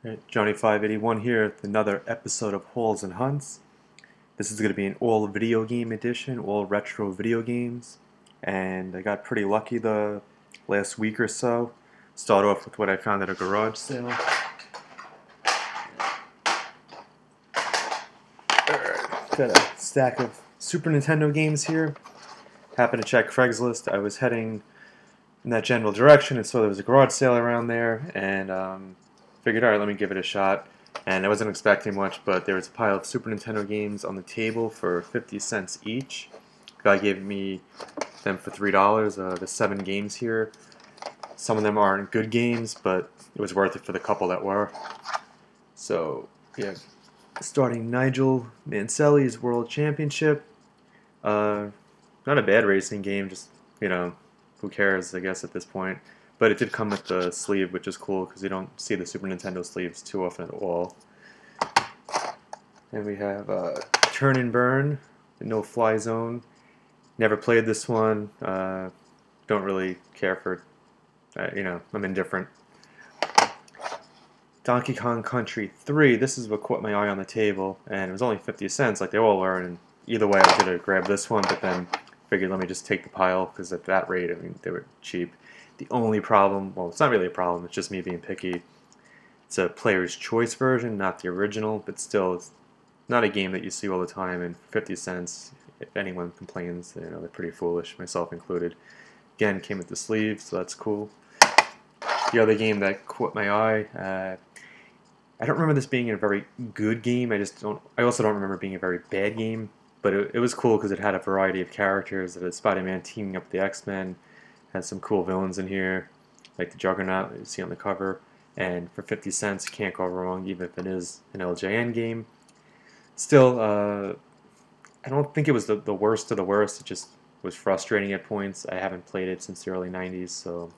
Alright, Johnny581 here with another episode of Hauls and Hunts. This is going to be an all video game edition, all retro video games. And I got pretty lucky the last week or so. Start off with what I found at a garage sale. Got a stack of Super Nintendo games here. Happened to check Craigslist. I was heading in that general direction and saw there was a garage sale around there, and figured, alright, let me give it a shot. And I wasn't expecting much, but there was a pile of Super Nintendo games on the table for 50 cents each. The guy gave me them for $3, the 7 games here. Some of them aren't good games, but it was worth it for the couple that were. So, yeah, starting Nigel Mansell's World Championship. Not a bad racing game, just, who cares, I guess, at this point. But it did come with the sleeve, which is cool because you don't see the Super Nintendo sleeves too often at all. And we have Turn and Burn, No Fly Zone. Never played this one. Don't really care for it. I'm indifferent. Donkey Kong Country 3. This is what caught my eye on the table, and it was only 50 cents, like they all were. And either way, I was going to grab this one, but then figured let me just take the pile because at that rate, I mean, they were cheap. The only problem, well, it's not really a problem, it's just me being picky. It's a player's choice version, not the original, but still, it's not a game that you see all the time, and for 50 cents, if anyone complains, they're pretty foolish, myself included. Again, came with the sleeve, so that's cool. The other game that caught my eye, I don't remember this being a very good game, I also don't remember it being a very bad game, but it was cool because it had a variety of characters. It had Spider-Man teaming up with the X-Men, has some cool villains in here, like the Juggernaut that you see on the cover. And for 50 cents, you can't go wrong, even if it is an LJN game. Still, I don't think it was the worst of the worst. It just was frustrating at points. I haven't played it since the early 90s, so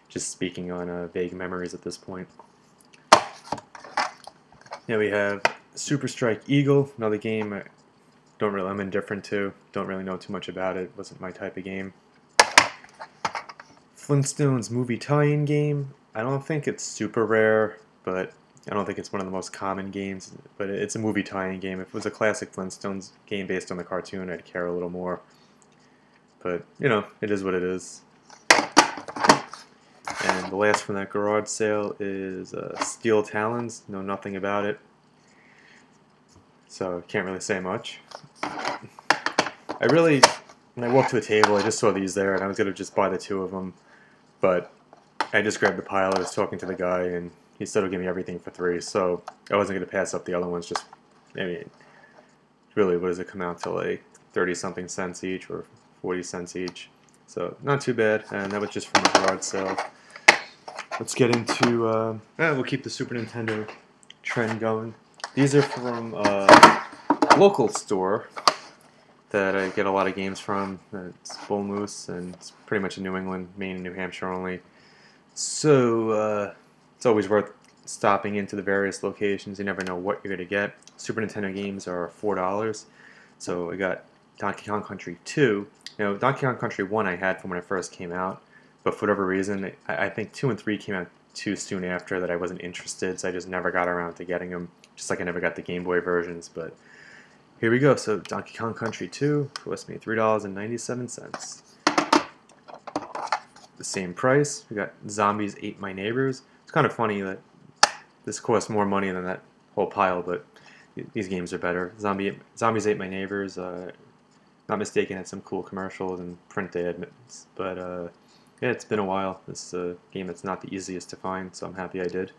just speaking on vague memories at this point. Now we have Super Strike Eagle, another game I'm indifferent to. Don't really know too much about it. Wasn't my type of game. Flintstones movie tie-in game. I don't think it's super rare, but I don't think it's one of the most common games, but it's a movie tie-in game. If it was a classic Flintstones game based on the cartoon, I'd care a little more. But, it is what it is. And the last from that garage sale is Steel Talons. Know nothing about it, so can't really say much. When I walked to the table, I just saw these there, and I was going to just buy the 2 of them. But I just grabbed the pile. I was talking to the guy, and he said he'll give me everything for 3. So I wasn't going to pass up the other ones. Really, what does it come out to, like 30-something cents each or 40 cents each? So not too bad. And that was just from a garage sale. Let's get into. We'll keep the Super Nintendo trend going. These are from a local store that I get a lot of games from. It's Bull Moose, and it's pretty much in New England, Maine, and New Hampshire only. So it's always worth stopping into the various locations. You never know what you're going to get. Super Nintendo games are $4. So I got Donkey Kong Country 2. Donkey Kong Country 1 I had from when it first came out, but for whatever reason, I think 2 and 3 came out too soon after that I wasn't interested, so I just never got around to getting them, just like I never got the Game Boy versions. But here we go. So Donkey Kong Country 2 cost me $3.97. The same price. We got Zombies Ate My Neighbors. It's kind of funny that this costs more money than that whole pile, but these games are better. Zombies Ate My Neighbors, not mistaken, had some cool commercials and print ads, but yeah, it's been a while. This is a game that's not the easiest to find, so I'm happy I did.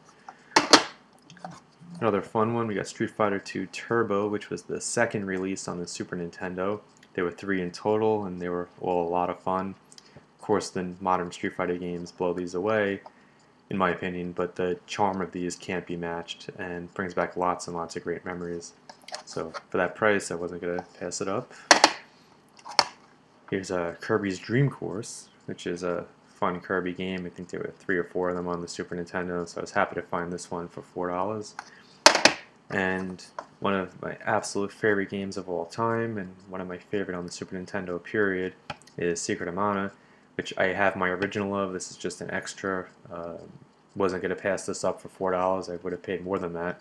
Another fun one, we got Street Fighter II Turbo, which was the second release on the Super Nintendo. There were 3 in total, and they were all a lot of fun. Of course, the modern Street Fighter games blow these away, in my opinion, but the charm of these can't be matched and brings back lots and lots of great memories. So for that price, I wasn't going to pass it up. Here's Kirby's Dream Course, which is a fun Kirby game. I think there were 3 or 4 of them on the Super Nintendo, so I was happy to find this one for $4. And one of my absolute favorite games of all time, and one of my favorite on the Super Nintendo period, is Secret of Mana, which I have my original of. This is just an extra. wasn't going to pass this up for $4. I would have paid more than that.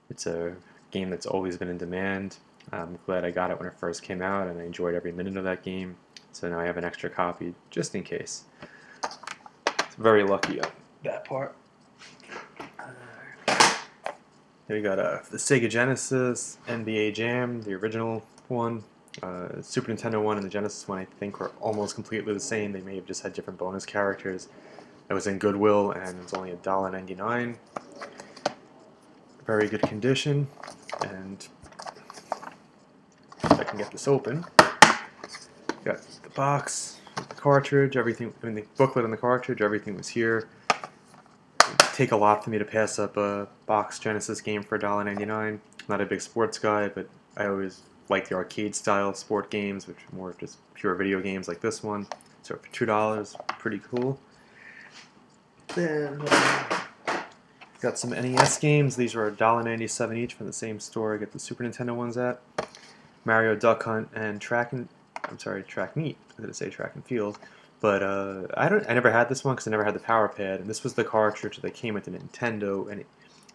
It's a game that's always been in demand. I'm glad I got it when it first came out, and I enjoyed every minute of that game. So now I have an extra copy just in case. It's very lucky on that part. Here we got the Sega Genesis, NBA Jam, the original one. Super Nintendo one and the Genesis one, I think, were almost completely the same. They may have just had different bonus characters. It was in Goodwill, and it was only $1.99. Very good condition, and if I can get this open, got the box, the cartridge, everything, I mean the booklet and the cartridge, everything was here. It'd take a lot for me to pass up a box Genesis game for $1.99. Not a big sports guy, but I always like the arcade style sport games, which are more just pure video games like this one. So for $2, pretty cool. Then got some NES games. These were $1.97 each from the same store I get the Super Nintendo ones at. Mario Duck Hunt and Track Meet. I was gonna say Track and Field, but I never had this one because I never had the Power Pad, and this was the cartridge that came with the Nintendo and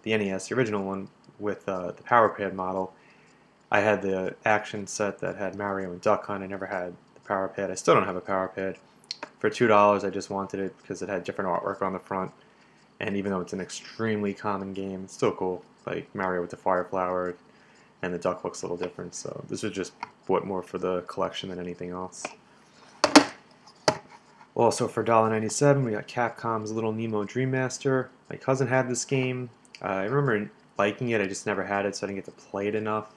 the NES, the original one with the Power Pad model. I had the action set that had Mario and Duck Hunt. I never had the Power Pad. I still don't have a Power Pad. For $2, I just wanted it because it had different artwork on the front. And even though it's an extremely common game, it's still cool. Like Mario with the fire flower, and the duck looks a little different. So this was just bought more for the collection than anything else. Also for $1.97, we got Capcom's Little Nemo Dream Master. My cousin had this game. I remember liking it. I just never had it, so I didn't get to play it enough.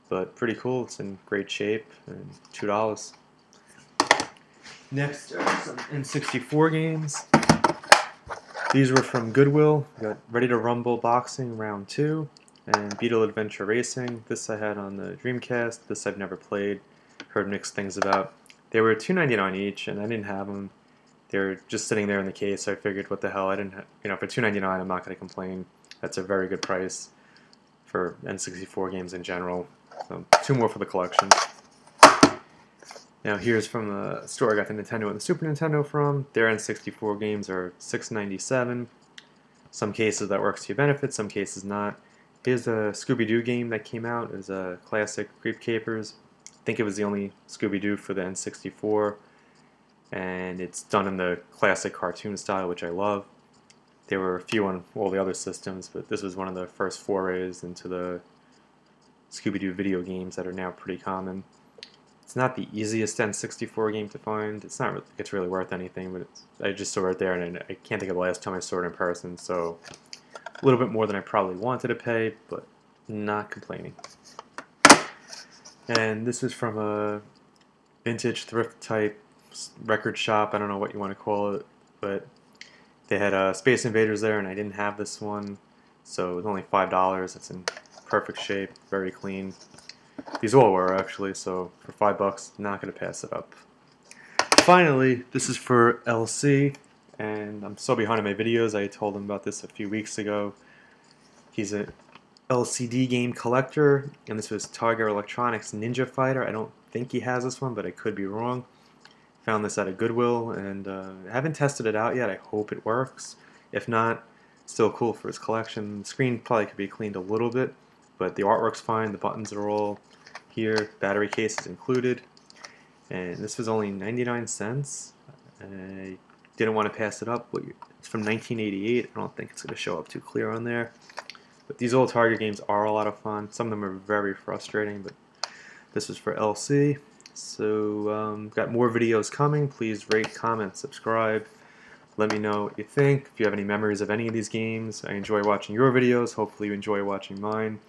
But pretty cool. It's in great shape, and $2. Next are some N64 games. These were from Goodwill. We got Ready to Rumble Boxing Round 2 and Beetle Adventure Racing. This I had on the Dreamcast. This I've never played. Heard mixed things about. They were $2.99 each, and I didn't have them. They were just sitting there in the case, so I figured, what the hell, I didn't have, for $2.99 I'm not going to complain. That's a very good price for N64 games in general. So 2 more for the collection. Now here's from the store I got the Nintendo and the Super Nintendo from. Their N64 games are $6.97. Some cases that works to your benefit, some cases not. Here's a Scooby-Doo game that came out. It was a classic Creep Capers. I think it was the only Scooby-Doo for the N64. And it's done in the classic cartoon style, which I love. There were a few on all the other systems, but this was one of the first forays into the Scooby-Doo video games that are now pretty common. It's not the easiest N64 game to find. It's not really, it's really worth anything, but I just saw it there, and I can't think of the last time I saw it in person, so a little bit more than I probably wanted to pay, but not complaining. And this is from a vintage thrift type record shop. I don't know what you want to call it, but they had Space Invaders there, and I didn't have this one, so it was only $5. It's in perfect shape, very clean. These all were, actually, so for $5, not going to pass it up. Finally, this is for LC, and I'm so behind on my videos. I told him about this a few weeks ago. He's an LCD game collector, and this was Tiger Electronics Ninja Fighter. I don't think he has this one, but I could be wrong. Found this at a Goodwill, and I haven't tested it out yet. I hope it works. If not, still cool for his collection. The screen probably could be cleaned a little bit, but the artwork's fine. The buttons are all here. Battery case is included. And this was only 99 cents. I didn't want to pass it up. It's from 1988. I don't think it's going to show up too clear on there. But these old Target games are a lot of fun. Some of them are very frustrating, but this is for LC. So, got more videos coming. Please rate, comment, subscribe. Let me know what you think. If you have any memories of any of these games, I enjoy watching your videos. Hopefully you enjoy watching mine.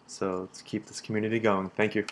So let's keep this community going. Thank you.